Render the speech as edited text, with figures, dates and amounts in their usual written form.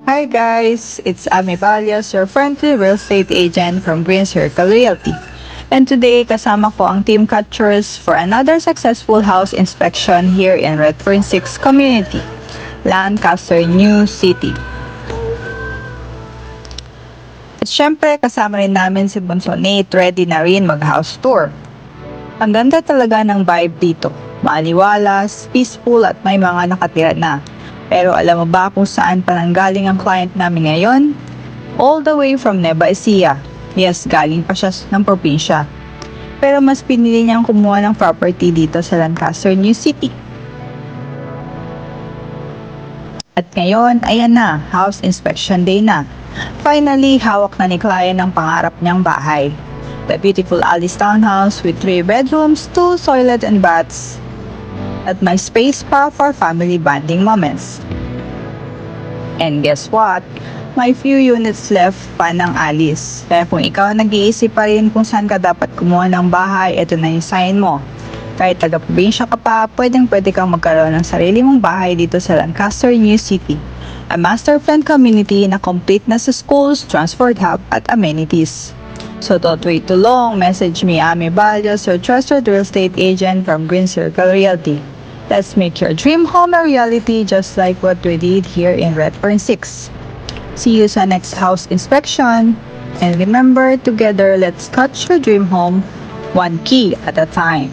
Hi guys, it's Ami Valias, your friendly real estate agent from Green Circle Realty. And today, kasama ko ang team catchers for another successful house inspection here in Redfern 6 Community, Lancaster, New City. At syempre, kasama rin namin si Bunso Nate, ready na rin mag-house tour. Ang ganda talaga ng vibe dito. Maaliwalas, peaceful at may mga nakatira na. Pero alam mo ba kung saan pa nanggaling ang client namin ngayon? All the way from Nueva Ecija. Yes, galing pa siya ng probinsya. Pero mas pinili niyang kumuha ng property dito sa Lancaster, New City. At ngayon, ayan na, house inspection day na. Finally, hawak na ni client ang pangarap niyang bahay. The beautiful Alice Townhouse with 3 bedrooms, 2 toilet and baths. At may space pa for family bonding moments. And guess what? May few units left pa ng Alice. Kaya kung ikaw nag-iisip pa rin kung saan ka dapat kumuha ng bahay, ito na yung sign mo. Kahit taga-probinsya ka pa, pwede kang magkaroon ng sarili mong bahay dito sa Lancaster, New City. A master-planned community na complete na sa schools, transport hub, at amenities. So don't wait too long, message me Ami Valias, your trusted real estate agent from Green Circle Realty. Let's make your dream home a reality just like what we did here in Redfern 6. See you sa next house inspection. And remember, together, let's catch your dream home one key at a time.